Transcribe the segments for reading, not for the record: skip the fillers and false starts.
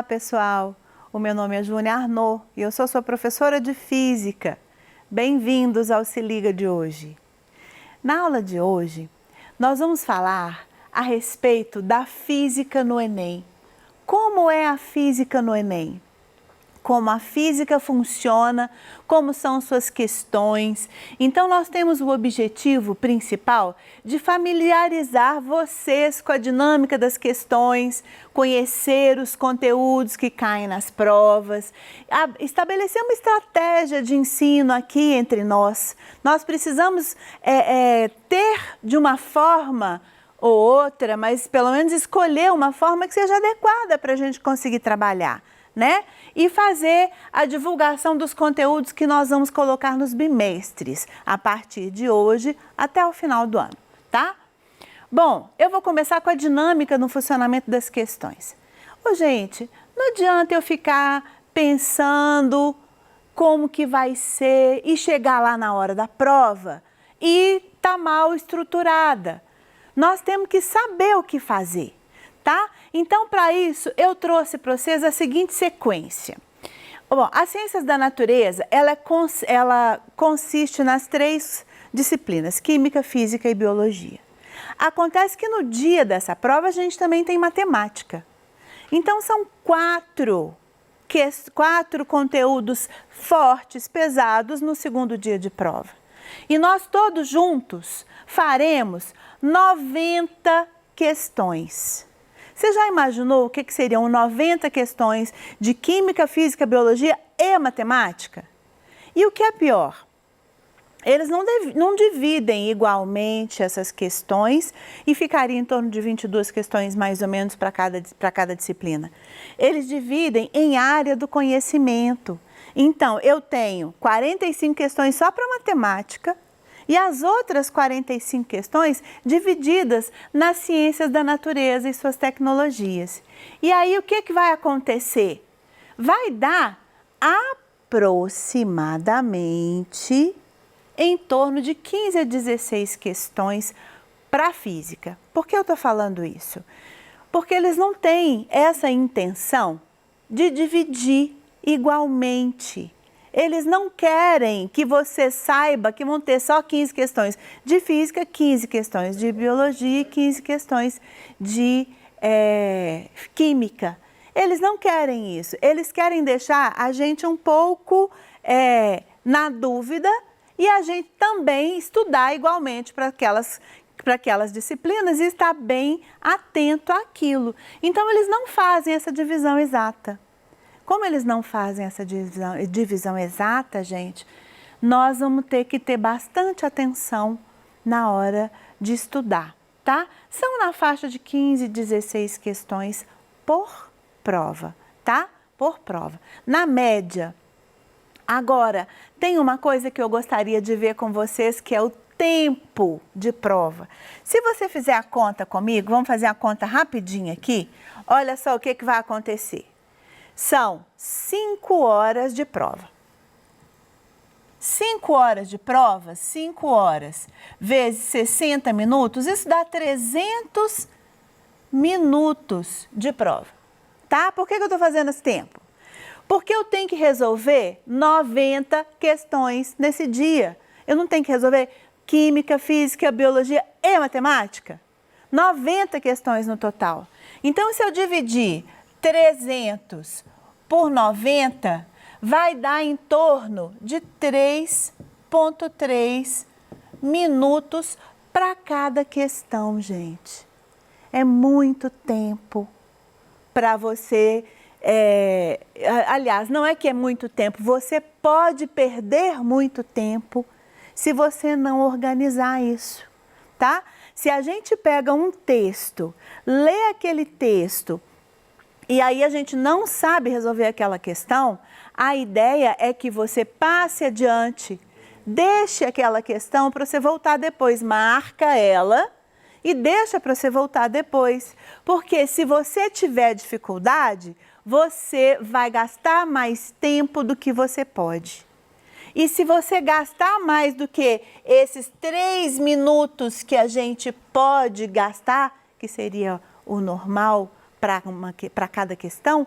Olá, pessoal! O meu nome é Júnia Arnaud e eu sou sua professora de Física. Bem-vindos ao Se Liga de hoje. Na aula de hoje, nós vamos falar a respeito da física no Enem. Como é a física no Enem? Como a física funciona, como são suas questões. Então, nós temos o objetivo principal de familiarizar vocês com a dinâmica das questões, conhecer os conteúdos que caem nas provas, estabelecer uma estratégia de ensino aqui entre nós. Nós precisamos ter de uma forma ou outra, mas pelo menos escolher uma forma que seja adequada para a gente conseguir trabalhar, né? E fazer a divulgação dos conteúdos que nós vamos colocar nos bimestres, a partir de hoje até o final do ano, tá? Bom, eu vou começar com a dinâmica no funcionamento das questões. Ô, gente, não adianta eu ficar pensando como que vai ser e chegar lá na hora da prova e tá mal estruturada. Nós temos que saber o que fazer, tá? Então, para isso, eu trouxe para vocês a seguinte sequência. Bom, as ciências da natureza, ela consiste nas 3 disciplinas, Química, Física e Biologia. Acontece que no dia dessa prova, a gente também tem matemática. Então, são 4 conteúdos fortes, pesados no segundo dia de prova. E nós todos juntos faremos 90 questões. Você já imaginou o que seriam 90 questões de Química, Física, Biologia e Matemática? E o que é pior? Eles não dividem igualmente essas questões e ficaria em torno de 22 questões mais ou menos para cada disciplina. Eles dividem em área do conhecimento. Então, eu tenho 45 questões só para matemática, e as outras 45 questões divididas nas ciências da natureza e suas tecnologias. E aí o que vai acontecer? Vai dar aproximadamente em torno de 15 a 16 questões para a física. Por que eu estou falando isso? Porque eles não têm essa intenção de dividir igualmente. Eles não querem que você saiba que vão ter só 15 questões de física, 15 questões de biologia e 15 questões de química. Eles não querem isso. Eles querem deixar a gente um pouco na dúvida e a gente também estudar igualmente para aquelas disciplinas e estar bem atento àquilo. Então, eles não fazem essa divisão exata. Como eles não fazem essa divisão exata, gente, nós vamos ter que ter bastante atenção na hora de estudar, tá? São na faixa de 15, 16 questões por prova, tá? Por prova. Na média. Agora, tem uma coisa que eu gostaria de ver com vocês, que é o tempo de prova. Se você fizer a conta comigo, vamos fazer a conta rapidinho aqui, olha só o que vai acontecer. São 5 horas de prova. 5 horas de prova, 5 horas vezes 60 minutos, isso dá 300 minutos de prova, tá? Por que eu estou fazendo esse tempo? Porque eu tenho que resolver 90 questões nesse dia. Eu não tenho que resolver Química, Física, Biologia e Matemática? 90 questões no total. Então, se eu dividir 300 por 90, vai dar em torno de 3,3 minutos para cada questão, gente. É muito tempo para você... aliás, não é que é muito tempo, você pode perder muito tempo se você não organizar isso, tá? Se a gente pega um texto, lê aquele texto, e aí a gente não sabe resolver aquela questão, a ideia é que você passe adiante, deixe aquela questão para você voltar depois, marca ela e deixa para você voltar depois. Porque se você tiver dificuldade, você vai gastar mais tempo do que você pode. E se você gastar mais do que esses 3 minutos que a gente pode gastar, que seria o normal para cada questão,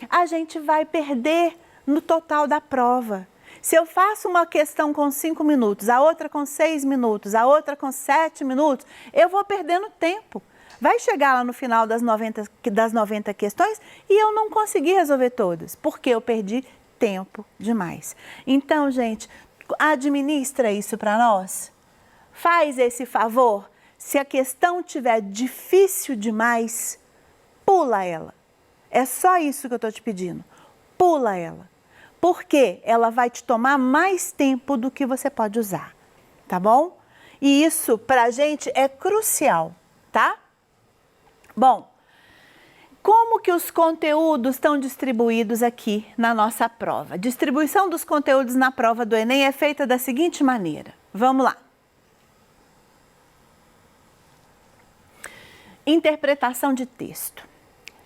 a gente vai perder no total da prova. Se eu faço uma questão com 5 minutos, a outra com 6 minutos, a outra com 7 minutos, eu vou perdendo tempo. Vai chegar lá no final das 90 questões e eu não consegui resolver todas, porque eu perdi tempo demais. Então, gente, administra isso para nós. Faz esse favor. Se a questão estiver difícil demais, pula ela. É só isso que eu estou te pedindo. Pula ela. Porque ela vai te tomar mais tempo do que você pode usar, tá bom? E isso para a gente é crucial, tá? Bom, como que os conteúdos estão distribuídos aqui na nossa prova? A distribuição dos conteúdos na prova do Enem é feita da seguinte maneira. Vamos lá. Interpretação de texto.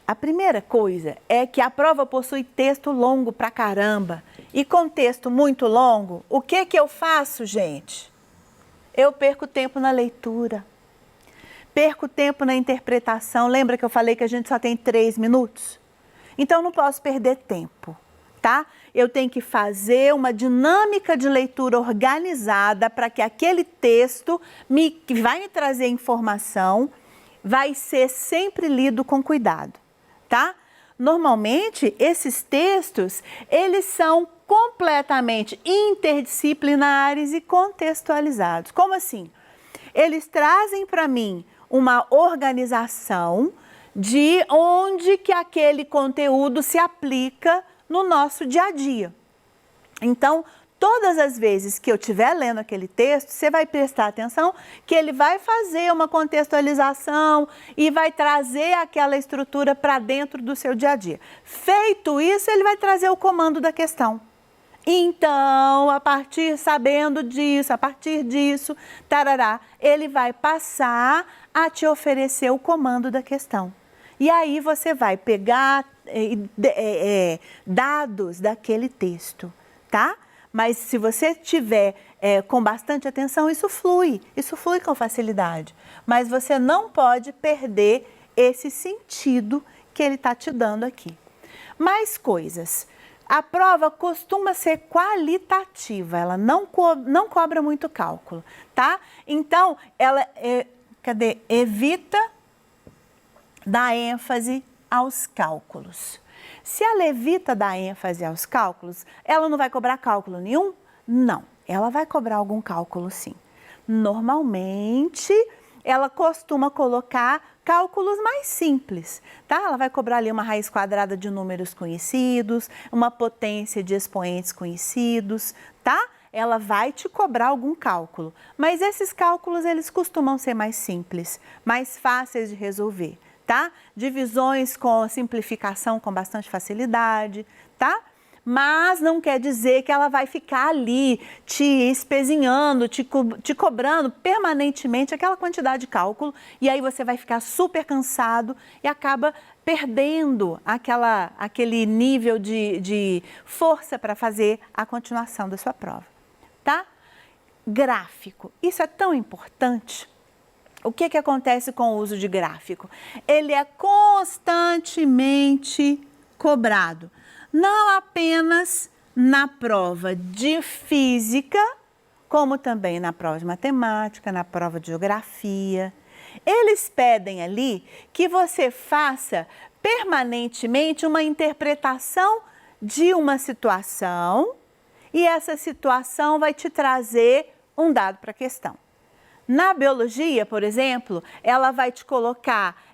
A primeira coisa é que a prova possui texto longo pra caramba. E com texto muito longo, o que que eu faço, gente? Eu perco tempo na leitura. Perco tempo na interpretação. Lembra que eu falei que a gente só tem 3 minutos? Então, não posso perder tempo, tá? Eu tenho que fazer uma dinâmica de leitura organizada para que aquele texto que vai me trazer informação vai ser sempre lido com cuidado, tá? Normalmente, esses textos, eles são completamente interdisciplinares e contextualizados. Como assim? Eles trazem para mim uma organização de onde que aquele conteúdo se aplica no nosso dia a dia. Então, todas as vezes que eu estiver lendo aquele texto, você vai prestar atenção que ele vai fazer uma contextualização e vai trazer aquela estrutura para dentro do seu dia a dia. Feito isso, ele vai trazer o comando da questão. Então, sabendo disso, a partir disso, tarará, ele vai passar a te oferecer o comando da questão. E aí você vai pegar dados daquele texto, tá? Mas se você tiver com bastante atenção, isso flui com facilidade. Mas você não pode perder esse sentido que ele está te dando aqui. Mais coisas. A prova costuma ser qualitativa, ela não cobra muito cálculo, tá? Então, ela evita dar ênfase aos cálculos. Se ela evita dar ênfase aos cálculos, ela não vai cobrar cálculo nenhum? Não, ela vai cobrar algum cálculo sim. Normalmente, ela costuma colocar cálculos mais simples, tá? Ela vai cobrar ali uma raiz quadrada de números conhecidos, uma potência de expoentes conhecidos, tá? Ela vai te cobrar algum cálculo, mas esses cálculos, eles costumam ser mais simples, mais fáceis de resolver, tá? Divisões com simplificação com bastante facilidade, tá? Mas não quer dizer que ela vai ficar ali te espezinhando, te cobrando permanentemente aquela quantidade de cálculo e aí você vai ficar super cansado e acaba perdendo aquele nível de força para fazer a continuação da sua prova, tá? Gráfico, isso é tão importante. O que que acontece com o uso de gráfico? Ele é constantemente cobrado. Não apenas na prova de física, como também na prova de matemática, na prova de geografia. Eles pedem ali que você faça permanentemente uma interpretação de uma situação e essa situação vai te trazer um dado para a questão. Na biologia, por exemplo, ela vai te colocar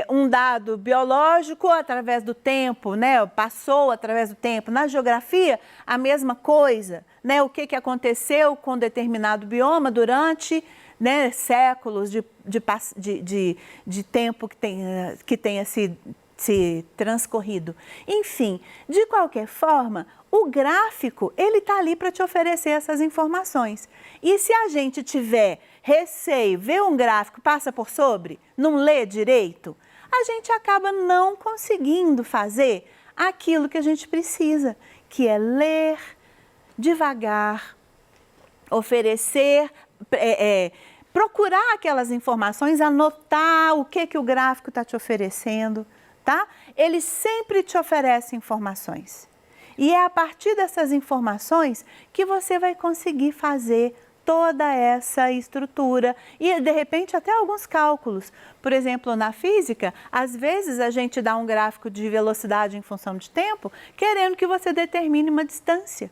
um dado biológico através do tempo, né? Passou através do tempo. Na geografia, a mesma coisa, né? O que aconteceu com determinado bioma durante, né, séculos de tempo que tenha se transcorrido. Enfim, de qualquer forma, o gráfico, ele está ali para te oferecer essas informações. E se a gente tiver receio, vê um gráfico, passa por sobre, não lê direito, a gente acaba não conseguindo fazer aquilo que a gente precisa, que é ler devagar, oferecer, procurar aquelas informações, anotar o que o gráfico está te oferecendo, tá? Ele sempre te oferece informações. E é a partir dessas informações que você vai conseguir fazer toda essa estrutura e, de repente, até alguns cálculos. Por exemplo, na física, às vezes a gente dá um gráfico de velocidade em função de tempo, querendo que você determine uma distância,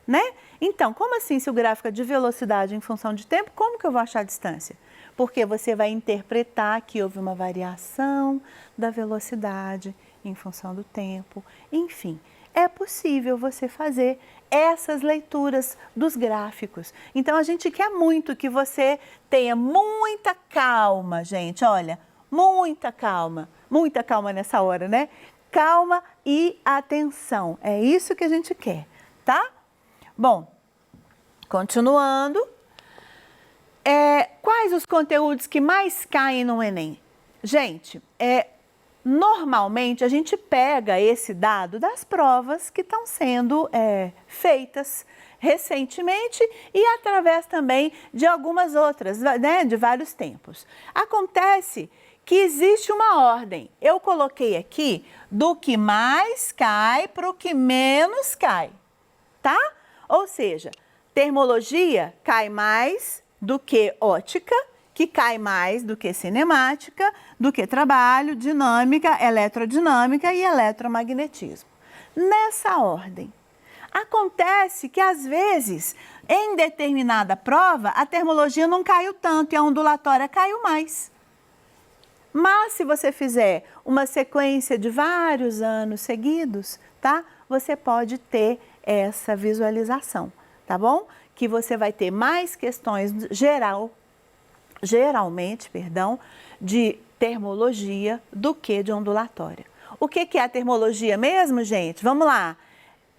né? Então, como assim se o gráfico é de velocidade em função de tempo, como que eu vou achar a distância? Porque você vai interpretar que houve uma variação da velocidade em função do tempo, enfim. É possível você fazer essas leituras dos gráficos. Então, a gente quer muito que você tenha muita calma, gente. Olha, muita calma nessa hora, né? Calma e atenção. É isso que a gente quer, tá? Bom, continuando. Quais os conteúdos que mais caem no Enem? Gente, normalmente a gente pega esse dado das provas que estão sendo feitas recentemente e através também de algumas outras, né, de vários tempos. Acontece que existe uma ordem. Eu coloquei aqui do que mais cai para o que menos cai, tá? Ou seja, termologia cai mais do que ótica, que cai mais do que cinemática, do que trabalho, dinâmica, eletrodinâmica e eletromagnetismo. Nessa ordem. Acontece que, às vezes, em determinada prova, a termologia não caiu tanto e a ondulatória caiu mais. Mas, se você fizer uma sequência de vários anos seguidos, tá? Você pode ter essa visualização, tá bom? Que você vai ter mais questões geralmente, de termologia do que de ondulatória. O que é a termologia mesmo, gente? Vamos lá.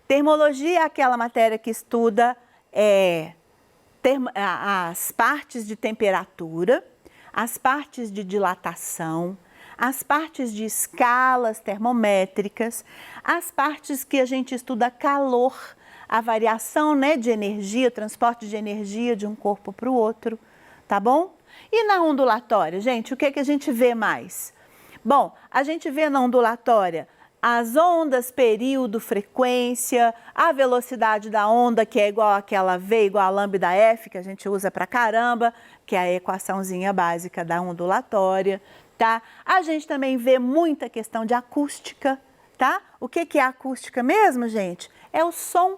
Termologia é aquela matéria que estuda as partes de temperatura, as partes de dilatação, as partes de escalas termométricas, as partes que a gente estuda calor, a variação, né, de energia, transporte de energia de um corpo para o outro, tá bom? E na ondulatória, gente, o que a gente vê mais? Bom, a gente vê na ondulatória as ondas, período, frequência, a velocidade da onda, que é igual àquela V, igual a lambda F, que a gente usa pra caramba, que é a equaçãozinha básica da ondulatória, tá? A gente também vê muita questão de acústica, tá? O que é acústica mesmo, gente? É o som.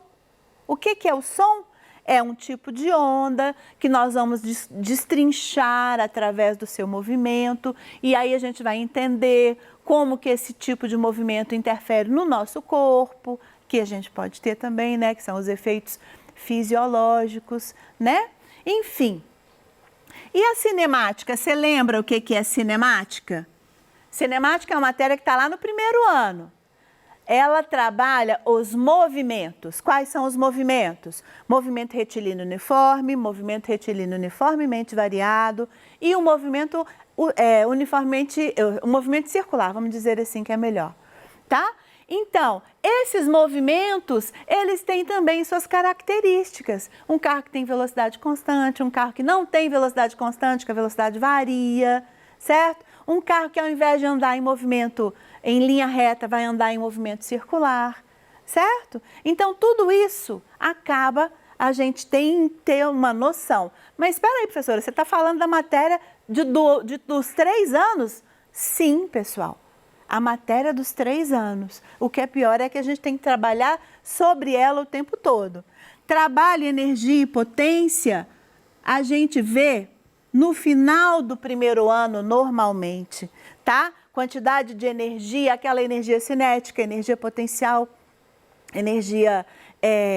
O que é o som? É um tipo de onda que nós vamos destrinchar através do seu movimento e aí a gente vai entender como que esse tipo de movimento interfere no nosso corpo, que a gente pode ter também, né, que são os efeitos fisiológicos, né? Enfim. E a cinemática, você lembra o que é cinemática? Cinemática é uma matéria que está lá no primeiro ano. Ela trabalha os movimentos. Quais são os movimentos? Movimento retilíneo uniforme, movimento retilíneo uniformemente variado e o movimento movimento circular, vamos dizer assim que é melhor, tá? Então, esses movimentos, eles têm também suas características. Um carro que tem velocidade constante, um carro que não tem velocidade constante, que a velocidade varia, certo? Um carro que ao invés de andar em movimento em linha reta, vai andar em movimento circular, certo? Então, tudo isso acaba, a gente tem que ter uma noção. Mas espera aí, professora, você está falando da matéria dos 3 anos? Sim, pessoal, a matéria dos 3 anos. O que é pior é que a gente tem que trabalhar sobre ela o tempo todo. Trabalho, energia e potência, a gente vê no final do primeiro ano normalmente, tá? Quantidade de energia, aquela energia cinética, energia potencial, energia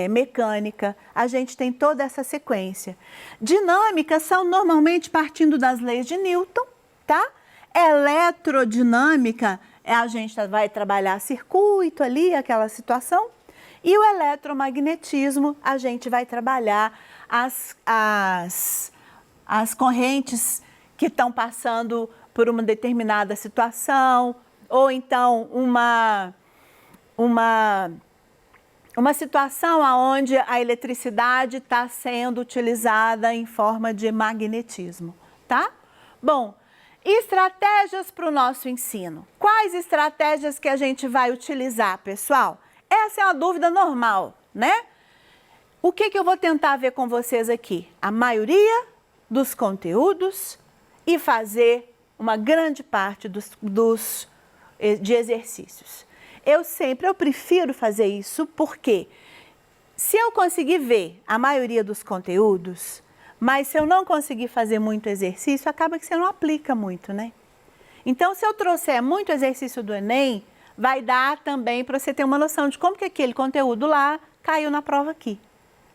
mecânica, a gente tem toda essa sequência. Dinâmica são normalmente partindo das leis de Newton, tá? Eletrodinâmica, a gente vai trabalhar circuito ali, aquela situação. E o eletromagnetismo, a gente vai trabalhar as correntes que estão passando por uma determinada situação, ou então uma situação onde a eletricidade está sendo utilizada em forma de magnetismo, tá? Bom, estratégias para o nosso ensino. Quais estratégias que a gente vai utilizar, pessoal? Essa é uma dúvida normal, né? O que eu vou tentar ver com vocês aqui? A maioria dos conteúdos e fazer uma grande parte de exercícios. Eu prefiro fazer isso porque se eu conseguir ver a maioria dos conteúdos, mas se eu não conseguir fazer muito exercício, acaba que você não aplica muito, né? Então, se eu trouxer muito exercício do Enem, vai dar também para você ter uma noção de como que aquele conteúdo lá caiu na prova aqui,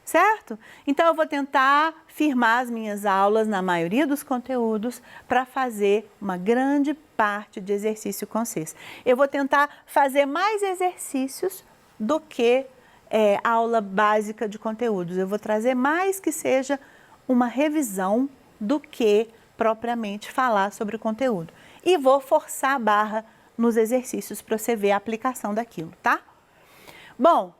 certo? Então, eu vou tentar firmar as minhas aulas na maioria dos conteúdos para fazer uma grande parte de exercício com vocês. Eu vou tentar fazer mais exercícios do que aula básica de conteúdos. Eu vou trazer mais que seja uma revisão do que propriamente falar sobre o conteúdo. E vou forçar a barra nos exercícios para você ver a aplicação daquilo, tá? Bom,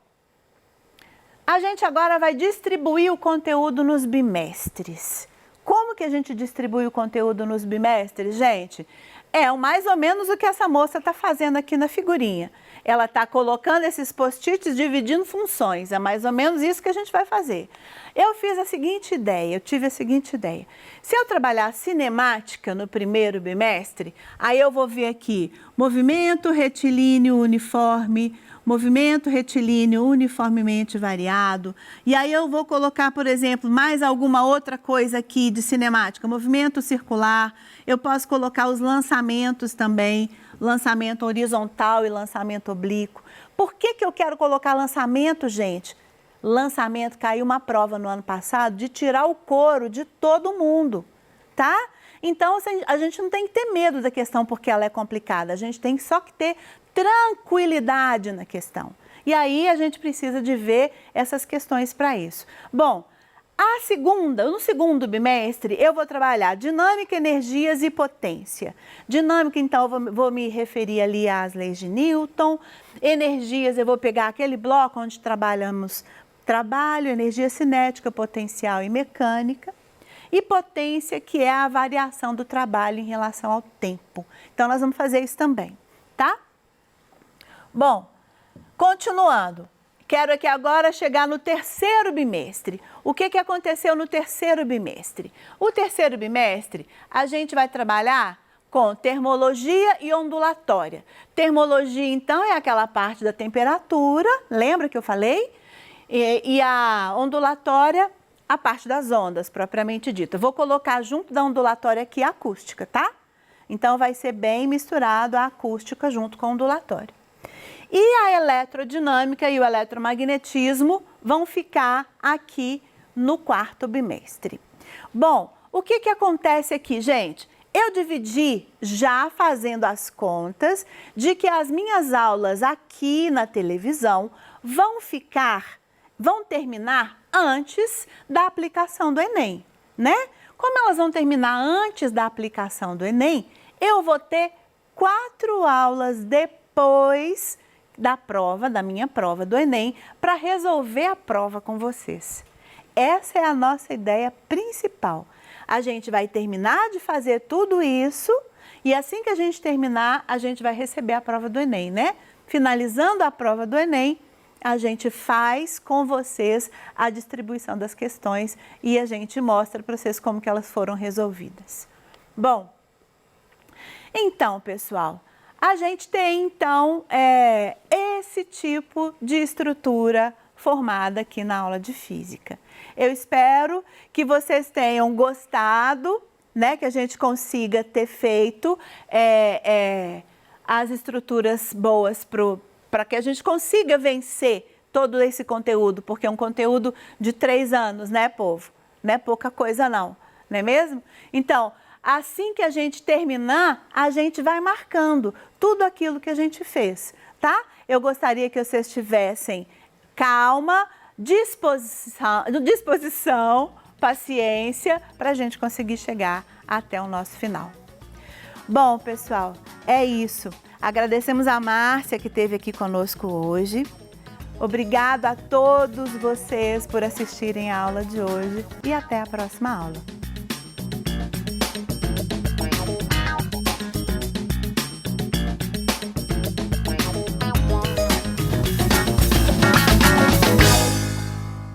a gente agora vai distribuir o conteúdo nos bimestres. Como que a gente distribui o conteúdo nos bimestres, gente? É mais ou menos o que essa moça está fazendo aqui na figurinha. Ela está colocando esses post-its, dividindo funções. É mais ou menos isso que a gente vai fazer. Eu tive a seguinte ideia. Se eu trabalhar cinemática no primeiro bimestre, aí eu vou ver aqui movimento retilíneo uniforme, movimento retilíneo uniformemente variado. E aí eu vou colocar, por exemplo, mais alguma outra coisa aqui de cinemática, movimento circular. Eu posso colocar os lançamentos também, lançamento horizontal e lançamento oblíquo. Por que eu quero colocar lançamento, gente? Lançamento, caiu uma prova no ano passado de tirar o couro de todo mundo, tá? Então, a gente não tem que ter medo da questão porque ela é complicada, a gente tem só que ter tranquilidade na questão. E aí a gente precisa de ver essas questões para isso. Bom, no segundo bimestre, eu vou trabalhar dinâmica, energias e potência. Dinâmica, então, eu vou me referir ali às leis de Newton. Energias, eu vou pegar aquele bloco onde trabalhamos trabalho, energia cinética, potencial e mecânica. E potência, que é a variação do trabalho em relação ao tempo. Então, nós vamos fazer isso também, tá? Bom, continuando. Quero aqui agora chegar no terceiro bimestre. O que aconteceu no terceiro bimestre? O terceiro bimestre, a gente vai trabalhar com termologia e ondulatória. Termologia, então, é aquela parte da temperatura, lembra que eu falei? E a ondulatória, a parte das ondas, propriamente dita. Vou colocar junto da ondulatória aqui a acústica, tá? Então, vai ser bem misturado a acústica junto com a ondulatória. E a eletrodinâmica e o eletromagnetismo vão ficar aqui no quarto bimestre. Bom, o que acontece aqui, gente? Eu dividi já fazendo as contas de que as minhas aulas aqui na televisão vão terminar antes da aplicação do Enem, né? Como elas vão terminar antes da aplicação do Enem, eu vou ter 4 aulas depois da minha prova do Enem, para resolver a prova com vocês. Essa é a nossa ideia principal. A gente vai terminar de fazer tudo isso e assim que a gente terminar, a gente vai receber a prova do Enem, né? Finalizando a prova do Enem, a gente faz com vocês a distribuição das questões e a gente mostra para vocês como que elas foram resolvidas. Bom, então, pessoal, a gente tem, então, esse tipo de estrutura formada aqui na aula de física. Eu espero que vocês tenham gostado, né, que a gente consiga ter feito as estruturas boas para que a gente consiga vencer todo esse conteúdo, porque é um conteúdo de 3 anos, né, povo? Não é pouca coisa não é mesmo? Então, assim que a gente terminar, a gente vai marcando tudo aquilo que a gente fez, tá? Eu gostaria que vocês tivessem calma, disposição, paciência, para a gente conseguir chegar até o nosso final. Bom, pessoal, é isso. Agradecemos a Márcia que esteve aqui conosco hoje. Obrigada a todos vocês por assistirem a aula de hoje e até a próxima aula.